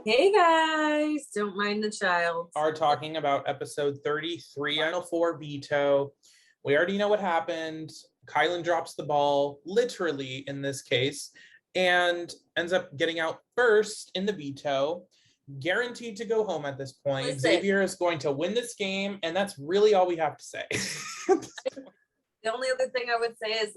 Hey guys, don't mind the child. Are talking about episode 33, Final Four Veto. We already know what happened. Kyland drops the ball, literally in this case, and ends up getting out first in the veto. Guaranteed to go home at this point. Listen. Xavier is going to win this game, and that's really all we have to say. The only other thing I would say is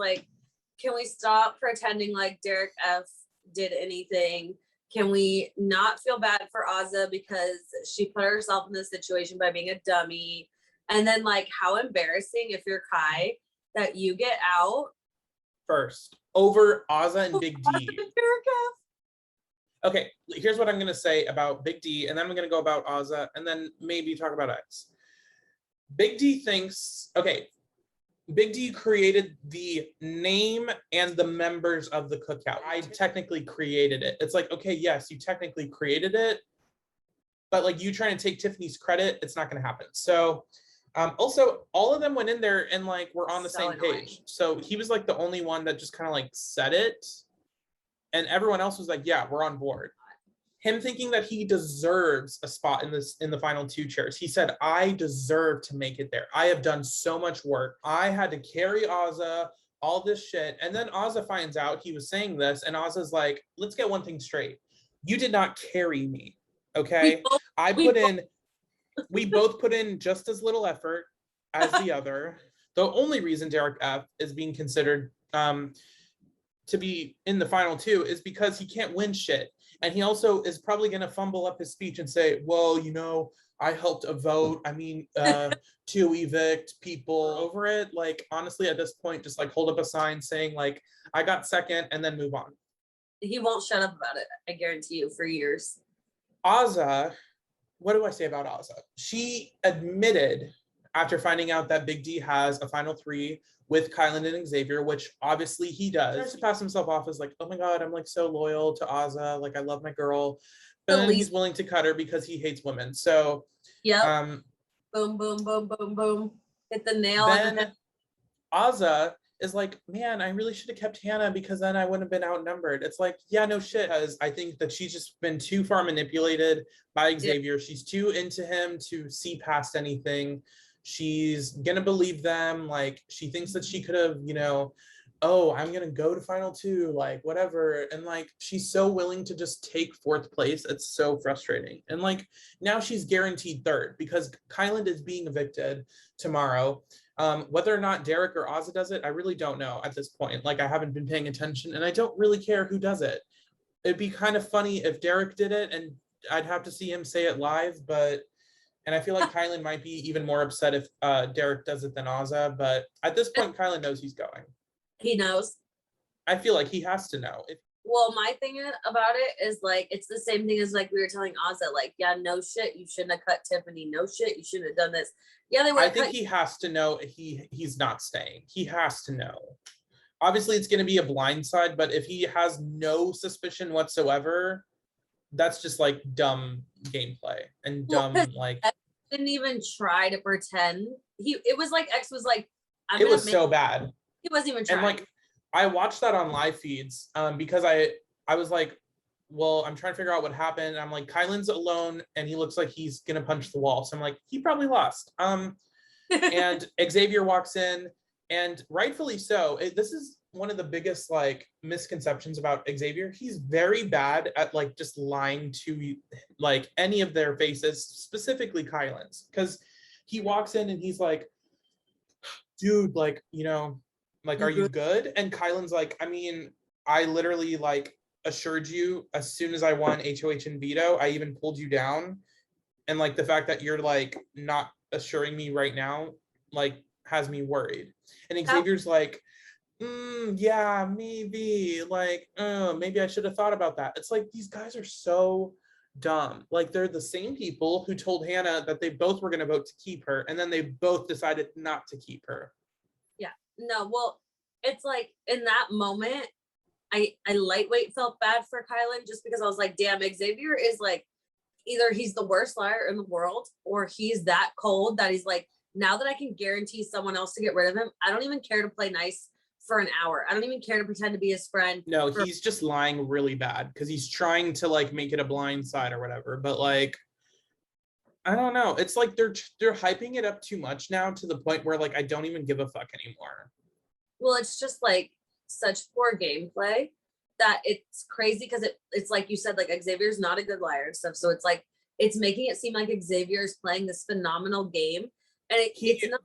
can we stop pretending like Derek F did anything? Can we not feel bad for Azah because she put herself in this situation by being a dummy? And then how embarrassing if you're Kai that you get out first over Azah and Big D. Okay, here's what I'm going to say about Big D, and then I'm going to go about Azah, and then maybe talk about X. Big D thinks, okay, Big D created the name and the members of the cookout. I technically created it. It's okay, yes, you technically created it, but you trying to take Tiffany's credit, it's not going to happen. So also, all of them went in there and were on the same page. So he was the only one that just kind of said it. And everyone else was yeah, we're on board. Him thinking that he deserves a spot in the final two chairs. He said, I deserve to make it there. I have done so much work. I had to carry Azah, all this shit. And then Azah finds out he was saying this, and Azah's let's get one thing straight. You did not carry me, okay? We both put in just as little effort as the other. The only reason Derek F is being considered to be in the final two is because he can't win shit. And he also is probably going to fumble up his speech and say, well, I helped a vote. To evict people over it. Honestly, at this point, just hold up a sign saying I got second and then move on. He won't shut up about it. I guarantee you for years. Azah, what do I say about Azah? She admitted after finding out that Big D has a final three with Kyland and Xavier, which obviously he does. He tries to pass himself off as oh my God, I'm so loyal to Azah. I love my girl. But then he's willing to cut her because he hates women. So yeah. Boom, boom, boom, boom, boom. Hit the nail on the head. Azah is man, I really should have kept Hannah because then I wouldn't have been outnumbered. It's yeah, no shit. Because I think that she's just been too far manipulated by Xavier. Yeah. She's too into him to see past anything. She's gonna believe them. She thinks that she could have, oh, I'm gonna go to final two, whatever. And she's so willing to just take fourth place. It's so frustrating. And now she's guaranteed third because Kyland is being evicted tomorrow. Whether or not Derek or Azah does it, I really don't know at this point. I haven't been paying attention, and I don't really care who does it. It'd be kind of funny if Derek did it, and I'd have to see him say it live, and I feel Kyland might be even more upset if Derek does it than Azah, but at this point, Kyland knows he's going. He knows. I feel he has to know. Well, my thing about it is it's the same thing as we were telling Azah, yeah, no shit, you shouldn't have cut Tiffany. No shit, you shouldn't have done this. Yeah, they were. I think he has to know he's not staying. He has to know. Obviously, it's going to be a blindside, but if he has no suspicion whatsoever, that's just dumb gameplay and dumb X didn't even try to pretend. It was X was it was so bad. He wasn't even trying. And I watched that on live feeds because I was well, I'm trying to figure out what happened. I'm Kyland's alone and he looks like he's gonna punch the wall. So I'm he probably lost. And Xavier walks in, and rightfully so. This is one of the biggest misconceptions about Xavier. He's very bad at just lying to any of their faces, specifically Kyland's, because he walks in and he's dude, are you good? And Kyland's I mean, I literally assured you as soon as I won HOH and veto, I even pulled you down. And the fact that you're not assuring me right now has me worried. And Xavier's yeah, maybe maybe I should have thought about that. It's these guys are so dumb. They're the same people who told Hannah that they both were going to vote to keep her, and then they both decided not to keep her. Yeah, no, well, it's in that moment I lightweight felt bad for Kyland just because I was damn, Xavier is either he's the worst liar in the world or he's that cold that he's now that I can guarantee someone else to get rid of him, I don't even care to play nice for an hour. I don't even care to pretend to be his friend. No, he's just lying really bad because he's trying to like make it a blindside or whatever. But like, I don't know. It's like they're hyping it up too much now to the point where like I don't even give a fuck anymore. Well, it's just like such poor gameplay that it's crazy because it's like you said, like Xavier's not a good liar and stuff. So it's like it's making it seem like Xavier is playing this phenomenal game, and it's not.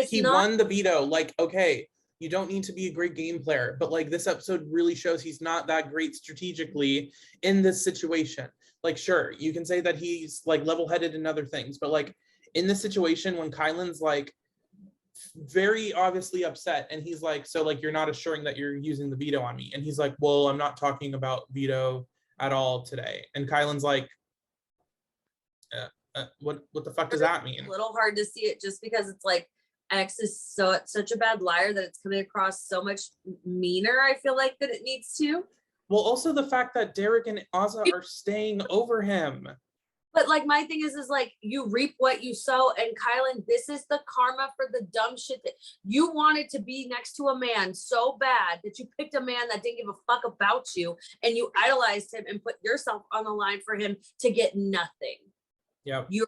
He won the veto. Like, okay, you don't need to be a great game player, but like this episode really shows he's not that great strategically in this situation. Like, sure, you can say that he's like level-headed in other things, but like in this situation when Kyland's like very obviously upset and he's like, so like you're not assuring that you're using the veto on me, and he's like, well, I'm not talking about veto at all today, and Kyland's like, what the fuck does that mean? A little hard to see it just because it's like X is such a bad liar that it's coming across so much meaner, I feel like, that it needs to. Well, also the fact that Derek and Azah are staying over him. But like my thing is like you reap what you sow, and Kyland, this is the karma for the dumb shit that you wanted to be next to a man so bad that you picked a man that didn't give a fuck about you, and you idolized him and put yourself on the line for him to get nothing. Yep. You're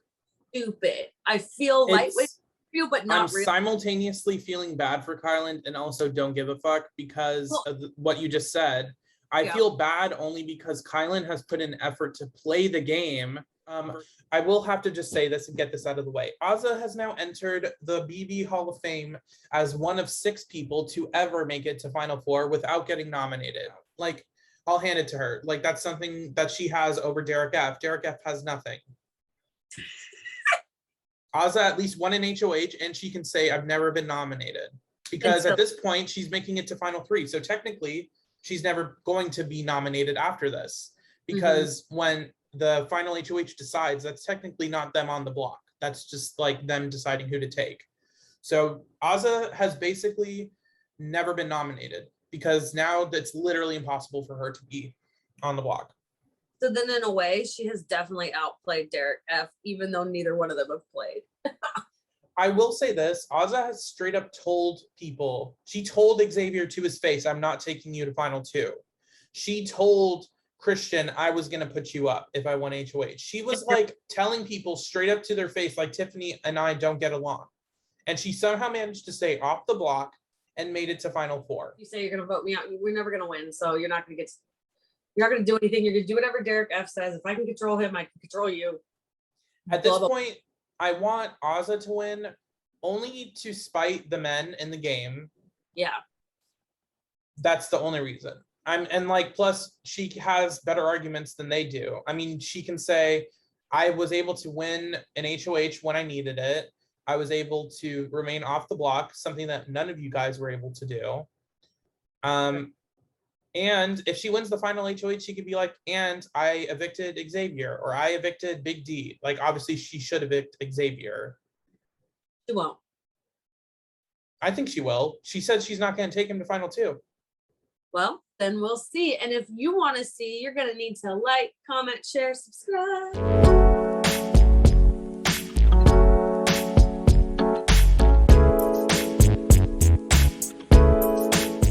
stupid. I feel lightweight for you, but not I'm really. simultaneously feeling bad for Kyland and also don't give a fuck because of what you just said. I feel bad only because Kyland has put in effort to play the game. I will have to just say this and get this out of the way. Azah has now entered the BB Hall of Fame as one of 6 people to ever make it to Final Four without getting nominated. Like, I'll hand it to her. Like, that's something that she has over Derek F. Derek F has nothing. Azah at least won an HOH, and she can say, I've never been nominated. Because at this point, she's making it to Final 3. So technically, she's never going to be nominated after this. Because when the final HOH decides, that's technically not them on the block. That's just like them deciding who to take. So Azah has basically never been nominated because now it's literally impossible for her to be on the block. So then in a way, she has definitely outplayed Derek F, even though neither one of them have played. I will say this, Azah has straight up told people, she told Xavier to his face, I'm not taking you to Final 2. She told Christian, I was going to put you up if I won HOH. She was like telling people straight up to their face, like, Tiffany and I don't get along. And she somehow managed to stay off the block and made it to Final 4. You say you're going to vote me out. We're never going to win. So you're not going to do anything. You're going to do whatever Derek F says. If I can control him, I can control you. At this point, I want Azah to win only to spite the men in the game. Yeah. That's the only reason. And like, plus she has better arguments than they do. I mean, she can say, I was able to win an HOH when I needed it. I was able to remain off the block, something that none of you guys were able to do. And if she wins the final HOH, she could be like, and I evicted Xavier, or I evicted Big D. Like, obviously she should evict Xavier. She won't. I think she will. She said she's not going to take him to Final 2. Well, then we'll see. And if you want to see, you're going to need to like, comment, share, subscribe.